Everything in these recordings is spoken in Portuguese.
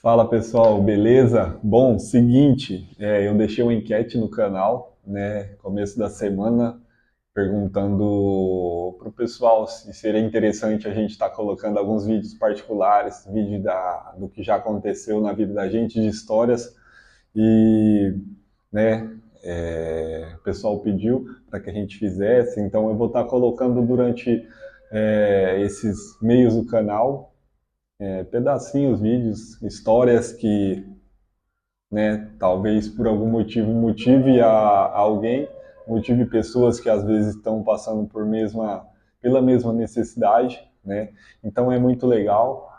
Fala pessoal, beleza? Bom, seguinte, eu deixei uma enquete no canal, né, começo da semana, perguntando para o pessoal se seria interessante a gente estar colocando alguns vídeos particulares, vídeo do que já aconteceu na vida da gente, de histórias, e, né, o pessoal pediu para que a gente fizesse, então eu vou estar colocando durante esses meios do canal, pedacinhos, vídeos, histórias que, né, talvez por algum motivo motive a alguém, motive pessoas que às vezes estão passando pela mesma necessidade, né? Então é muito legal.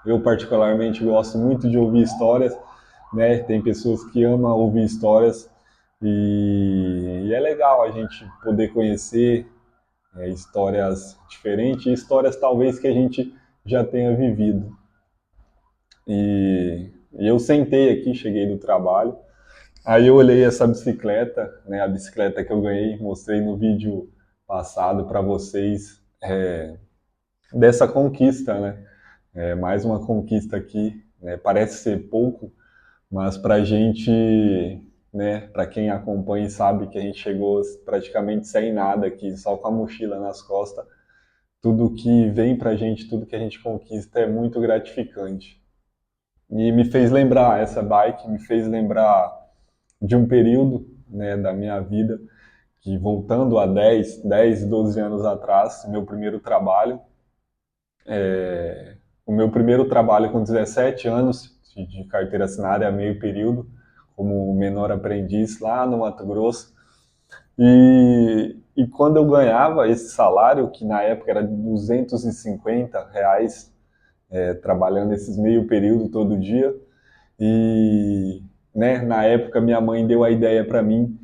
Eu particularmente gosto muito de ouvir histórias, né? Tem pessoas que amam ouvir histórias e é legal a gente poder conhecer histórias diferentes, histórias talvez que a gente já tenha vivido. E eu sentei aqui, cheguei do trabalho, aí eu olhei essa bicicleta, né, a bicicleta que eu ganhei, mostrei no vídeo passado para vocês dessa conquista, né? Mais uma conquista aqui, né? Parece ser pouco, mas para a gente, né, para quem acompanha e sabe que a gente chegou praticamente sem nada aqui, só com a mochila nas costas, tudo que vem para a gente, tudo que a gente conquista é muito gratificante. E me fez lembrar, essa bike me fez lembrar de um período, né, da minha vida, que voltando a 12 anos atrás, meu primeiro trabalho, o meu primeiro trabalho com 17 anos, de carteira assinada a meio período, como menor aprendiz lá no Mato Grosso. E quando eu ganhava esse salário, que na época era de R$ 250, trabalhando esses meio período todo dia, e, né, na época minha mãe deu a ideia para mim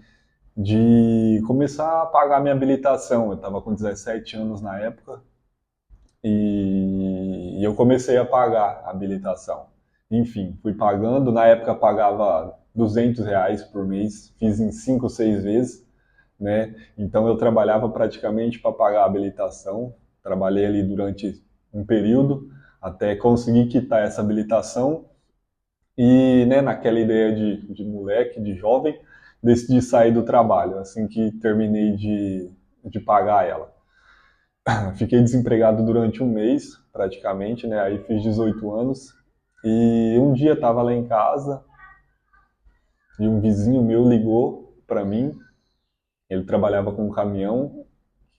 de começar a pagar minha habilitação. Eu estava com 17 anos na época e eu comecei a pagar a habilitação. Enfim, fui pagando. Na época pagava R$ 200 por mês, fiz em 5 ou 6 vezes, né? Então eu trabalhava praticamente para pagar a habilitação. Trabalhei ali durante um período até conseguir quitar essa habilitação e, né, naquela ideia de moleque, de jovem, decidi sair do trabalho assim que terminei de pagar ela. Fiquei desempregado durante um mês, praticamente, né? Aí fiz 18 anos. E um dia estava lá em casa e um vizinho meu ligou para mim. Ele trabalhava com um caminhão,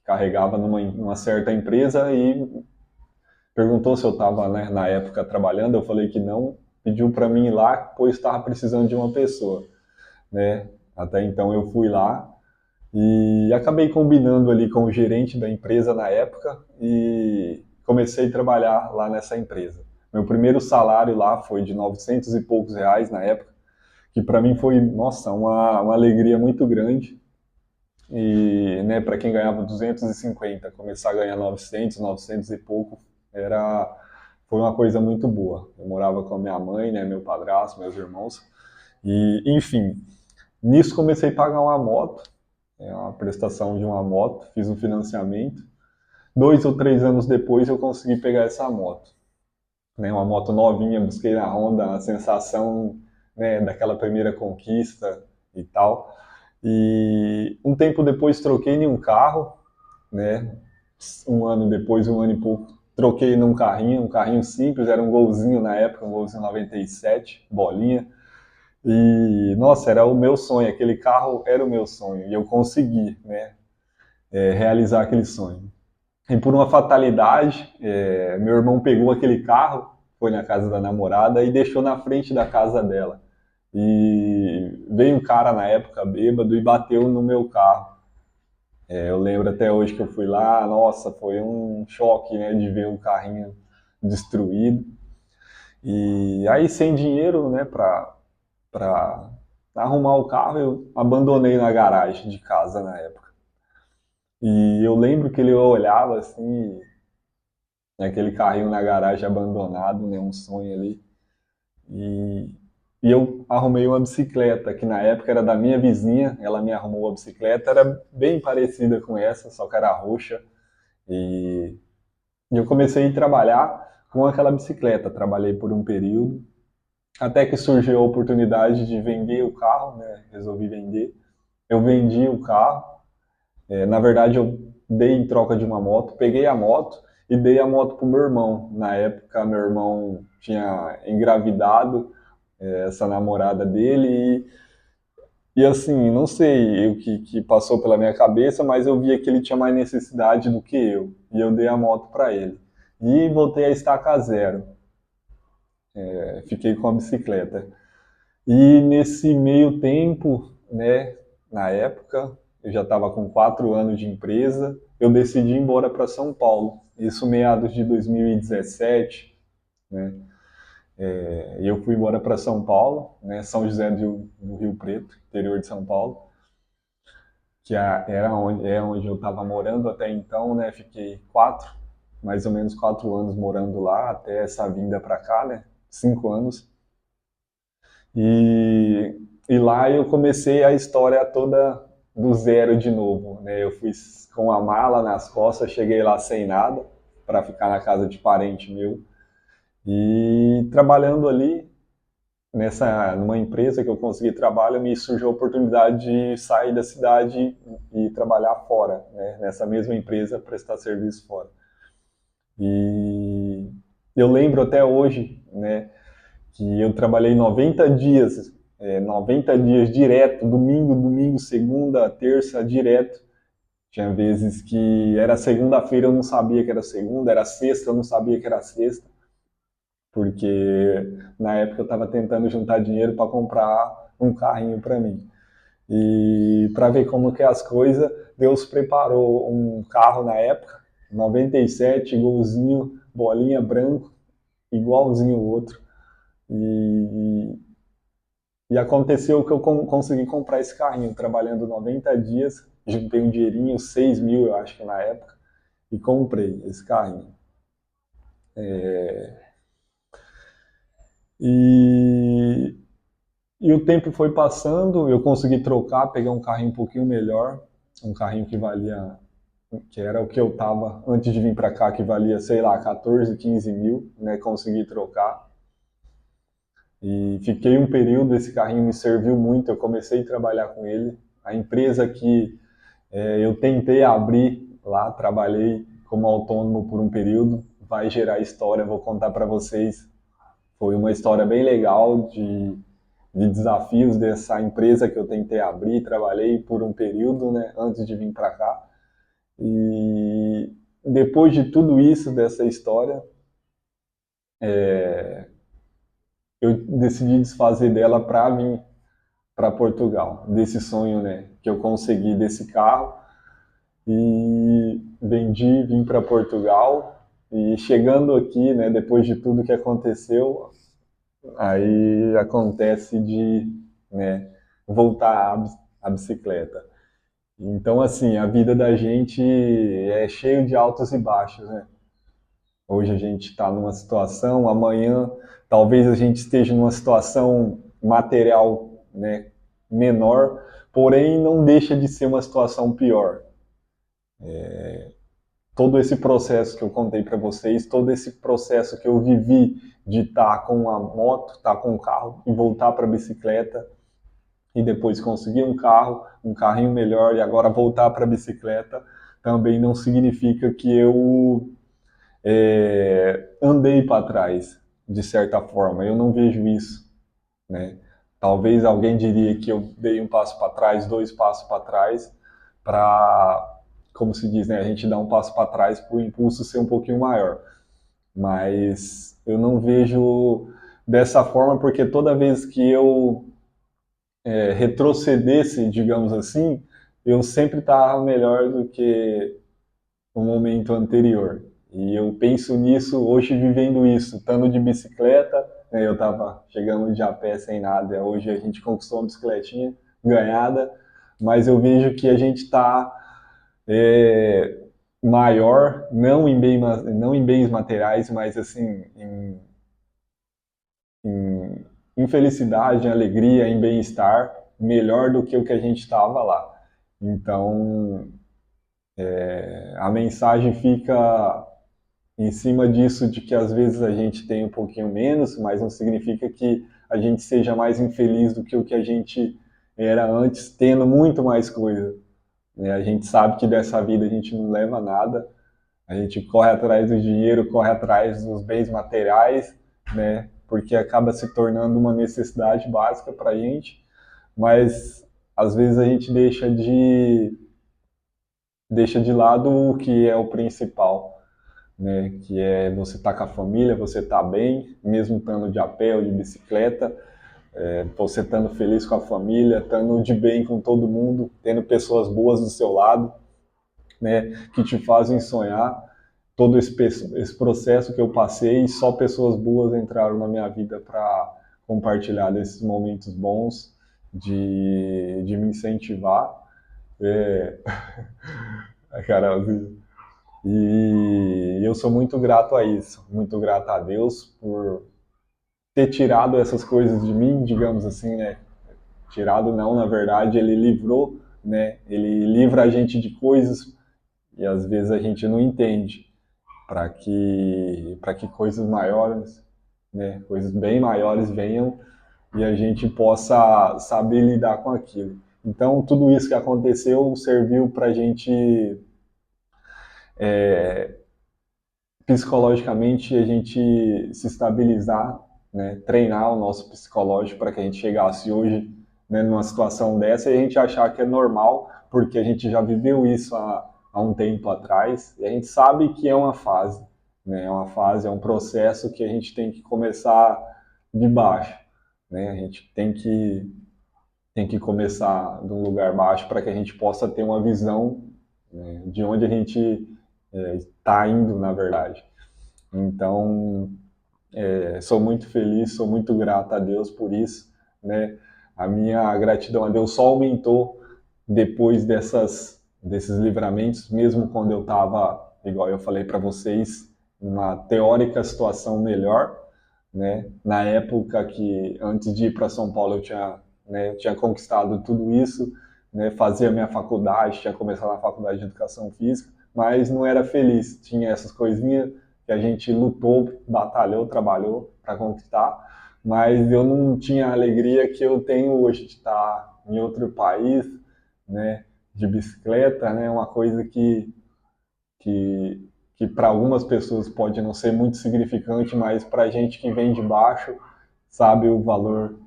carregava numa certa empresa e perguntou se eu estava, né, na época trabalhando. Eu falei que não. Pediu para mim ir lá, pois estava precisando de uma pessoa, né? Até então eu fui lá e acabei combinando ali com o gerente da empresa na época e comecei a trabalhar lá nessa empresa. Meu primeiro salário lá foi de 900 e poucos reais na época, que para mim foi, nossa, uma alegria muito grande. E, né, para quem ganhava 250, começar a ganhar 900, 900 e pouco, foi uma coisa muito boa. Eu morava com a minha mãe, né, meu padrasto, meus irmãos, e enfim, nisso comecei a pagar uma moto, uma prestação de uma moto, fiz um financiamento. 2 ou 3 anos depois eu consegui pegar essa moto, né, uma moto novinha, busquei na Honda, a sensação, né, daquela primeira conquista e tal. E um tempo depois troquei em um carro, né, um ano depois, um ano e pouco, troquei num carrinho, um carrinho simples, era um golzinho na época, um golzinho 97, bolinha. E, nossa, era o meu sonho, aquele carro era o meu sonho, e eu consegui, né, realizar aquele sonho. E por uma fatalidade, meu irmão pegou aquele carro, foi na casa da namorada e deixou na frente da casa dela. E veio um cara na época bêbado e bateu no meu carro. Eu lembro até hoje que eu fui lá, nossa, foi um choque, né, de ver o carrinho destruído. E aí sem dinheiro, né, para arrumar o carro, eu abandonei na garagem de casa na época. E eu lembro que ele olhava assim, aquele carrinho na garagem abandonado, né, um sonho ali. E, e eu arrumei uma bicicleta, que na época era da minha vizinha, ela me arrumou a bicicleta, era bem parecida com essa, só que era roxa. E, e eu comecei a trabalhar com aquela bicicleta, trabalhei por um período. Até que surgiu a oportunidade de vender o carro, né? Resolvi vender. Eu vendi o carro. Na verdade, eu dei em troca de uma moto, peguei a moto e dei a moto pro meu irmão. Na época, meu irmão tinha engravidado essa namorada dele e assim, não sei o que passou pela minha cabeça, mas eu via que ele tinha mais necessidade do que eu. E eu dei a moto para ele. E voltei a estaca zero. Fiquei com a bicicleta. E nesse meio tempo, né, na época, eu já estava com 4 anos de empresa, eu decidi ir embora para São Paulo. Isso meados de 2017, né? E eu fui embora para São Paulo, né, São José do Rio Preto, interior de São Paulo, que é onde eu estava morando até então, né? Fiquei mais ou menos 4 anos morando lá, até essa vinda para cá, né? 5 anos. E, e lá eu comecei a história toda do zero de novo, né? Eu fui com a mala nas costas, cheguei lá sem nada, para ficar na casa de parente meu. E trabalhando ali, numa empresa que eu consegui trabalho, me surgiu a oportunidade de sair da cidade e trabalhar fora, né? Nessa mesma empresa, prestar serviço fora. E eu lembro até hoje, né, que eu trabalhei 90 dias, 90 dias direto, domingo, segunda, terça, direto. Tinha vezes que era segunda-feira, eu não sabia que era segunda, era sexta, eu não sabia que era sexta, porque na época eu estava tentando juntar dinheiro para comprar um carrinho para mim. E para ver como que é as coisas, Deus preparou um carro na época, 97, golzinho, bolinha branco, igualzinho o outro. E, e aconteceu que eu consegui comprar esse carrinho, trabalhando 90 dias, juntei um dinheirinho, 6 mil, eu acho que na época, e comprei esse carrinho. E, e o tempo foi passando, eu consegui trocar, pegar um carrinho um pouquinho melhor, um carrinho que era o que eu tava antes de vir para cá, que valia, sei lá, 14, 15 mil, né? Consegui trocar. E fiquei um período, esse carrinho me serviu muito, eu comecei a trabalhar com ele. A empresa que eu tentei abrir lá, trabalhei como autônomo por um período, vai gerar história, vou contar para vocês. Foi uma história bem legal de desafios dessa empresa que eu tentei abrir, trabalhei por um período, né, antes de vir para cá. E depois de tudo isso, dessa história, eu decidi desfazer dela para vir para Portugal, desse sonho, né, que eu consegui desse carro. E vendi, vim para Portugal. E chegando aqui, né, depois de tudo que aconteceu, aí acontece de, né, voltar à bicicleta. Então, assim, a vida da gente é cheio de altos e baixos, né? Hoje a gente está numa situação, amanhã talvez a gente esteja numa situação material, né, menor, porém não deixa de ser uma situação pior. Todo esse processo que eu contei para vocês, todo esse processo que eu vivi de estar com a moto, estar com o carro e voltar para a bicicleta e depois conseguir um carro, um carrinho melhor e agora voltar para a bicicleta, também não significa que eu andei para trás, de certa forma. Eu não vejo isso, né? Talvez alguém diria que eu dei um passo para trás, 2 passos para trás, para, como se diz, né? A gente dá um passo para trás para o impulso ser um pouquinho maior. Mas eu não vejo dessa forma, porque toda vez que eu retrocedesse, digamos assim, eu sempre estava melhor do que o momento anterior. E eu penso nisso hoje, vivendo isso, estando de bicicleta, né, eu estava chegando de a pé sem nada, hoje a gente conquistou uma bicicletinha ganhada, mas eu vejo que a gente está maior, não em bens materiais, mas assim, em felicidade, em alegria, em bem-estar, melhor do que o que a gente estava lá. Então, a mensagem fica em cima disso, de que às vezes a gente tem um pouquinho menos, mas não significa que a gente seja mais infeliz do que o que a gente era antes, tendo muito mais coisa, né? A gente sabe que dessa vida a gente não leva nada, a gente corre atrás do dinheiro, corre atrás dos bens materiais, né? Porque acaba se tornando uma necessidade básica para a gente, mas às vezes a gente deixa de lado o que é o principal, né? Que é você estar com a família, você estar bem, mesmo estando de a pé ou de bicicleta, você estando feliz com a família, estando de bem com todo mundo, tendo pessoas boas do seu lado, né? Que te fazem sonhar. Todo esse processo que eu passei, só pessoas boas entraram na minha vida para compartilhar desses momentos bons, de me incentivar. É, cara, e eu sou muito grato a isso, muito grato a Deus por ter tirado essas coisas de mim, digamos assim, né? Tirado não, na verdade, ele livrou, né? Ele livra a gente de coisas e às vezes a gente não entende para que coisas maiores, né? Coisas bem maiores venham e a gente possa saber lidar com aquilo. Então, tudo isso que aconteceu serviu para a gente psicologicamente a gente se estabilizar, né, treinar o nosso psicológico para que a gente chegasse hoje, né, numa situação dessa e a gente achar que é normal, porque a gente já viveu isso há um tempo atrás e a gente sabe que é uma fase, né, é uma fase, é um processo que a gente tem que começar de baixo, né, a gente tem que começar de um lugar baixo para que a gente possa ter uma visão, né, de onde a gente está indo, na verdade. Então, sou muito feliz, sou muito grato a Deus por isso, né? A minha gratidão a Deus só aumentou depois desses livramentos, mesmo quando eu estava, igual eu falei para vocês, numa teórica situação melhor, né? Na época que antes de ir para São Paulo eu tinha, né, tinha conquistado tudo isso, né? Fazia minha faculdade, tinha começado a faculdade de educação física, mas não era feliz. Tinha essas coisinhas que a gente lutou, batalhou, trabalhou para conquistar, mas eu não tinha a alegria que eu tenho hoje de estar em outro país, né? De bicicleta, né? Uma coisa que, que para algumas pessoas pode não ser muito significante, mas para a gente que vem de baixo sabe o valor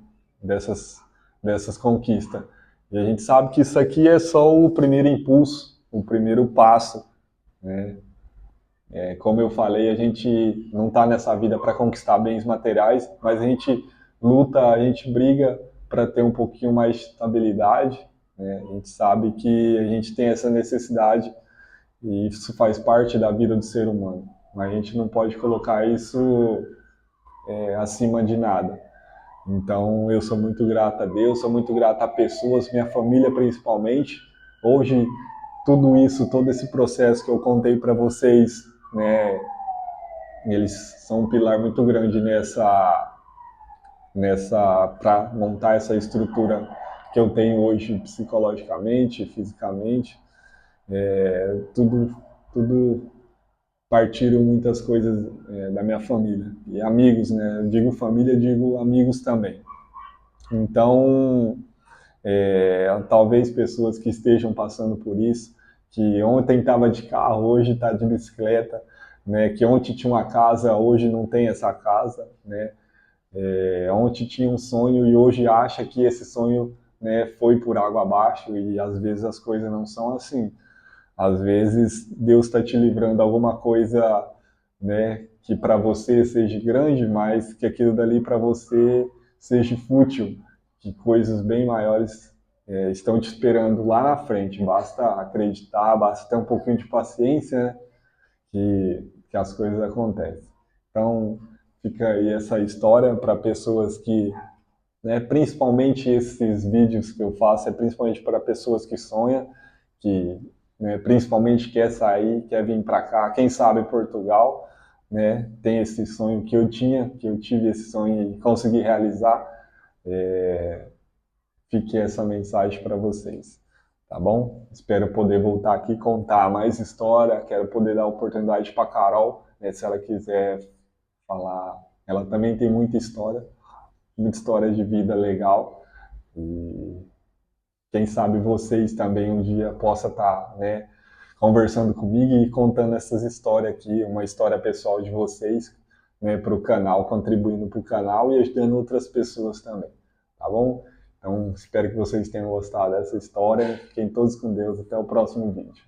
dessas conquistas. E a gente sabe que isso aqui é só o primeiro impulso, o primeiro passo, né? Como eu falei, a gente não está nessa vida para conquistar bens materiais, mas a gente luta, a gente briga para ter um pouquinho mais de estabilidade, né? A gente sabe que a gente tem essa necessidade e isso faz parte da vida do ser humano. Mas a gente não pode colocar isso acima de nada. Então eu sou muito grato a Deus, sou muito grato a pessoas, minha família principalmente. Hoje tudo isso, todo esse processo que eu contei para vocês, né, eles são um pilar muito grande nessa para montar essa estrutura que eu tenho hoje psicologicamente, fisicamente, tudo tudo partiram muitas coisas da minha família. E amigos, né? Eu digo família, digo amigos também. Então, talvez pessoas que estejam passando por isso, que ontem estava de carro, hoje está de bicicleta, né? Que ontem tinha uma casa, hoje não tem essa casa, né? Ontem tinha um sonho e hoje acha que esse sonho, né, foi por água abaixo e às vezes as coisas não são assim. Às vezes Deus está te livrando alguma coisa, né, que para você seja grande, mas que aquilo dali para você seja fútil, que coisas bem maiores estão te esperando lá na frente. Basta acreditar, basta ter um pouquinho de paciência, né, que as coisas acontecem. Então, fica aí essa história para pessoas que, né, principalmente esses vídeos que eu faço, é principalmente para pessoas que sonham, que, né, principalmente quer sair, quer vir para cá, quem sabe Portugal, né, tem esse sonho que eu tinha, que eu tive esse sonho e consegui realizar. Fique essa mensagem para vocês, tá bom? Espero poder voltar aqui e contar mais história, quero poder dar oportunidade para Carol né, se ela quiser falar, ela também tem muita história de vida legal. E quem sabe vocês também um dia possam estar, né, conversando comigo e contando essas histórias aqui, uma história pessoal de vocês, né, para o canal, contribuindo para o canal e ajudando outras pessoas também, tá bom? Então, espero que vocês tenham gostado dessa história. Fiquem todos com Deus. Até o próximo vídeo.